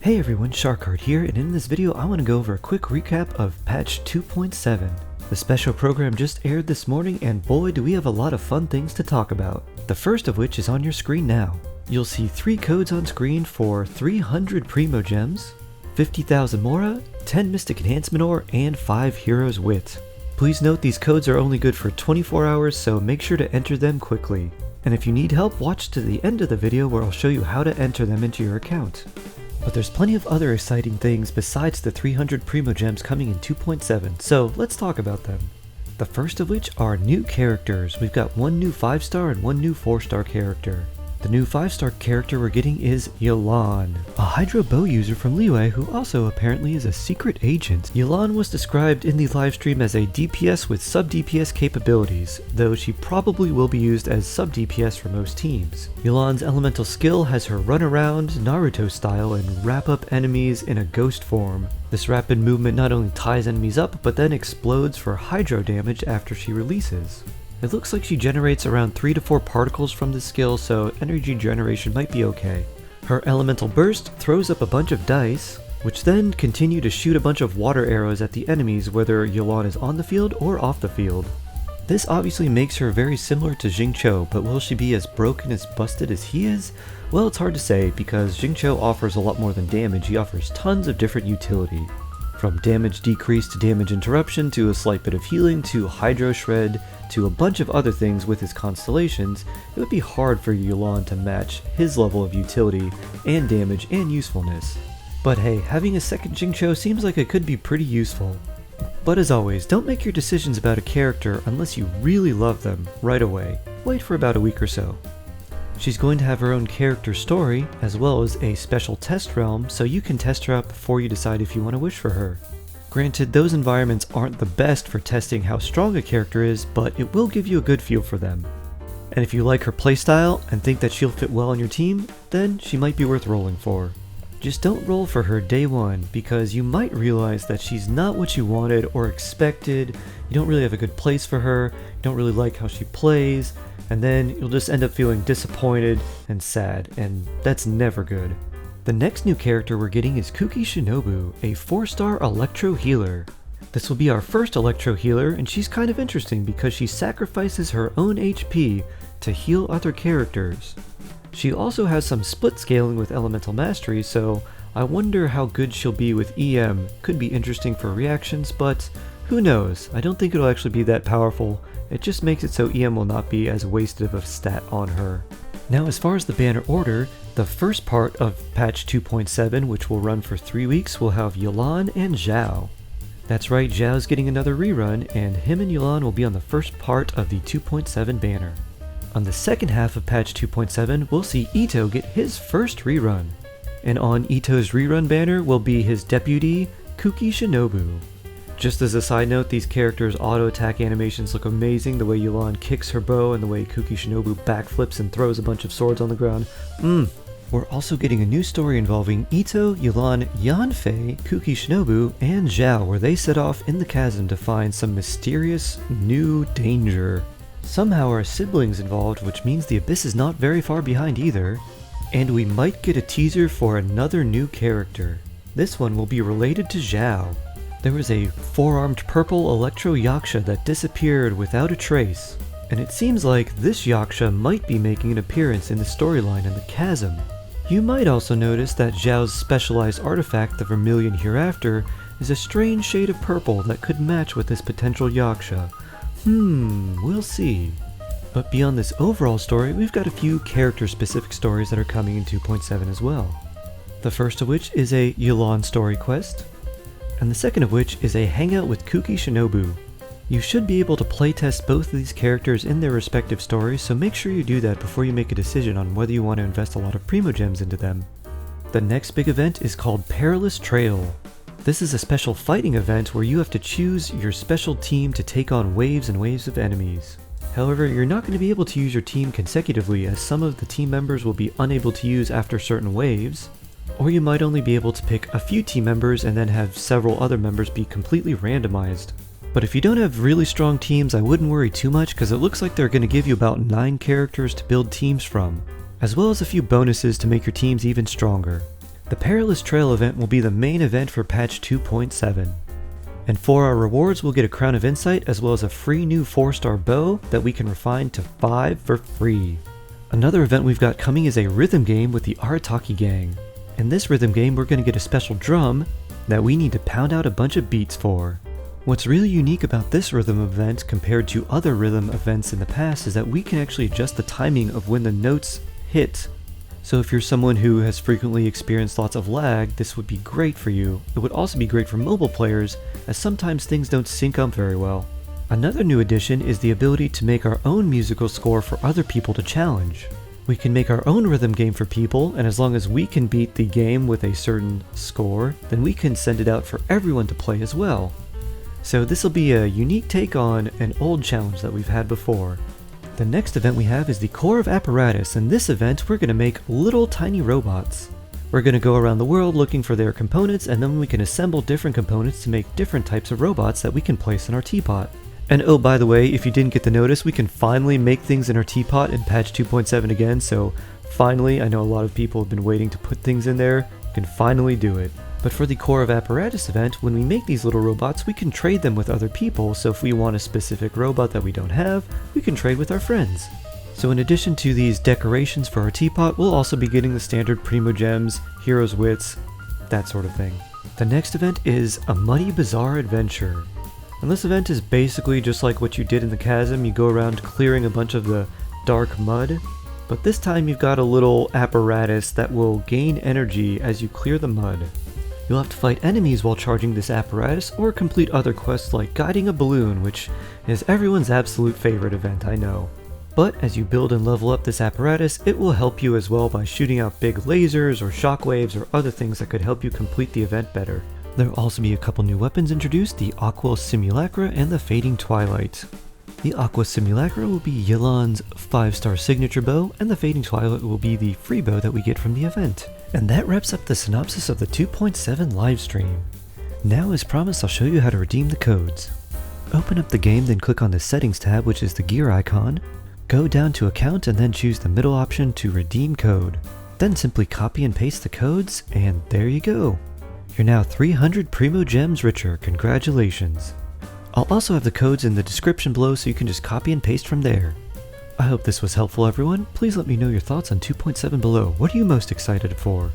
Hey everyone, Sharkheart here, and in this video I want to go over a quick recap of patch 2.7. The special program just aired this morning, and boy do we have a lot of fun things to talk about. The first of which is on your screen now. You'll see 3 codes on screen for 300 Primogems, 50,000 Mora, 10 Mystic Enhancement Ore, and 5 Heroes Wit. Please note these codes are only good for 24 hours, so make sure to enter them quickly. And if you need help, watch to the end of the video where I'll show you how to enter them into your account. But there's plenty of other exciting things besides the 300 Primogems coming in 2.7, so let's talk about them. The first of which are new characters. We've got one new 5-star and one new 4-star character. The new 5-star character we're getting is Yelan, a Hydro Bow user from Liyue who also apparently is a secret agent. Yelan was described in the livestream as a DPS with sub-DPS capabilities, though she probably will be used as sub-DPS for most teams. Yelan's elemental skill has her run around, Naruto style, and wrap up enemies in a ghost form. This rapid movement not only ties enemies up, but then explodes for hydro damage after she releases. It looks like she generates around 3 to 4 particles from this skill, so energy generation might be okay. Her elemental burst throws up a bunch of dice, which then continue to shoot a bunch of water arrows at the enemies whether Yelan is on the field or off the field. This obviously makes her very similar to Xingqiu, but will she be as broken as busted as he is? Well, it's hard to say, because Xingqiu offers a lot more than damage. He offers tons of different utility. From damage decrease to damage interruption to a slight bit of healing to hydro shred to a bunch of other things with his constellations, it would be hard for Yelan to match his level of utility and damage and usefulness. But hey, having a second Xingqiu seems like it could be pretty useful. But as always, don't make your decisions about a character unless you really love them right away. Wait for about a week or so. She's going to have her own character story, as well as a special test realm, so you can test her out before you decide if you want to wish for her. Granted, those environments aren't the best for testing how strong a character is, but it will give you a good feel for them. And if you like her playstyle and think that she'll fit well on your team, then she might be worth rolling for. Just don't roll for her day one, because you might realize that she's not what you wanted or expected, you don't really have a good place for her, you don't really like how she plays, and then you'll just end up feeling disappointed and sad, and that's never good. The next new character we're getting is Kuki Shinobu, a 4-star Electro Healer. This will be our first Electro Healer, and she's kind of interesting because she sacrifices her own HP to heal other characters. She also has some split scaling with Elemental Mastery, so I wonder how good she'll be with EM. Could be interesting for reactions, but who knows? I don't think it'll actually be that powerful. It just makes it so EM will not be as wasted of a stat on her. Now, as far as the banner order, the first part of patch 2.7, which will run for 3 weeks, will have Yelan and Zhao. That's right, Zhao's getting another rerun, and him and Yelan will be on the first part of the 2.7 banner. On the second half of patch 2.7, we'll see Itto get his first rerun. And on Itto's rerun banner will be his deputy, Kuki Shinobu. Just as a side note, these characters' auto-attack animations look amazing, the way Yelan kicks her bow and the way Kuki Shinobu backflips and throws a bunch of swords on the ground. We're also getting a new story involving Itto, Yelan, Yanfei, Kuki Shinobu, and Zhao, where they set off in the chasm to find some mysterious new danger. Somehow our siblings involved, which means the Abyss is not very far behind either. And we might get a teaser for another new character. This one will be related to Zhao. There was a 4-armed purple Electro Yaksha that disappeared without a trace, and it seems like this Yaksha might be making an appearance in the storyline in the Chasm. You might also notice that Zhao's specialized artifact, the Vermilion Hereafter, is a strange shade of purple that could match with this potential Yaksha. We'll see. But beyond this overall story, we've got a few character-specific stories that are coming in 2.7 as well. The first of which is a Yelan story quest, and the second of which is a hangout with Kuki Shinobu. You should be able to playtest both of these characters in their respective stories, so make sure you do that before you make a decision on whether you want to invest a lot of Primogems into them. The next big event is called Perilous Trail. This is a special fighting event where you have to choose your special team to take on waves and waves of enemies. However, you're not going to be able to use your team consecutively, as some of the team members will be unable to use after certain waves, or you might only be able to pick a few team members and then have several other members be completely randomized. But if you don't have really strong teams, I wouldn't worry too much, because it looks like they're going to give you about 9 characters to build teams from, as well as a few bonuses to make your teams even stronger. The Perilous Trail event will be the main event for patch 2.7. And for our rewards, we'll get a Crown of Insight as well as a free new 4-star bow that we can refine to 5 for free. Another event we've got coming is a rhythm game with the Arataki gang. In this rhythm game, we're going to get a special drum that we need to pound out a bunch of beats for. What's really unique about this rhythm event compared to other rhythm events in the past is that we can actually adjust the timing of when the notes hit. So if you're someone who has frequently experienced lots of lag, this would be great for you. It would also be great for mobile players, as sometimes things don't sync up very well. Another new addition is the ability to make our own musical score for other people to challenge. We can make our own rhythm game for people, and as long as we can beat the game with a certain score, then we can send it out for everyone to play as well. So this will be a unique take on an old challenge that we've had before. The next event we have is the Core of Apparatus. In this event, we're going to make little tiny robots. We're going to go around the world looking for their components, and then we can assemble different components to make different types of robots that we can place in our Teapot. And oh, by the way, if you didn't get the notice, we can finally make things in our Teapot in patch 2.7 again, so finally, I know a lot of people have been waiting to put things in there, we can finally do it. But for the Core of Apparatus event, when we make these little robots, we can trade them with other people, so if we want a specific robot that we don't have, we can trade with our friends. So in addition to these decorations for our Teapot, we'll also be getting the standard Primogems, Heroes Wits, that sort of thing. The next event is a Muddy Bazaar Adventure. And this event is basically just like what you did in the chasm. You go around clearing a bunch of the dark mud, but this time you've got a little apparatus that will gain energy as you clear the mud. You'll have to fight enemies while charging this apparatus, or complete other quests like guiding a balloon, which is everyone's absolute favorite event, I know. But as you build and level up this apparatus, it will help you as well by shooting out big lasers or shockwaves or other things that could help you complete the event better. There will also be a couple new weapons introduced, the Aqua Simulacra and the Fading Twilight. The Aqua Simulacra will be Yelan's 5-star signature bow, and the Fading Twilight will be the free bow that we get from the event. And that wraps up the synopsis of the 2.7 livestream. Now, as promised, I'll show you how to redeem the codes. Open up the game, then click on the Settings tab, which is the gear icon. Go down to Account and then choose the middle option to redeem code. Then simply copy and paste the codes, and there you go. You're now 300 Primogems richer, congratulations. I'll also have the codes in the description below so you can just copy and paste from there. I hope this was helpful, everyone. Please let me know your thoughts on 2.7 below. What are you most excited for?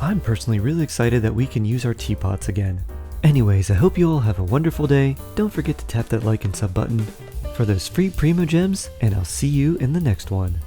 I'm personally really excited that we can use our Teapots again. Anyways, I hope you all have a wonderful day. Don't forget to tap that like and sub button for those free Primogems, and I'll see you in the next one.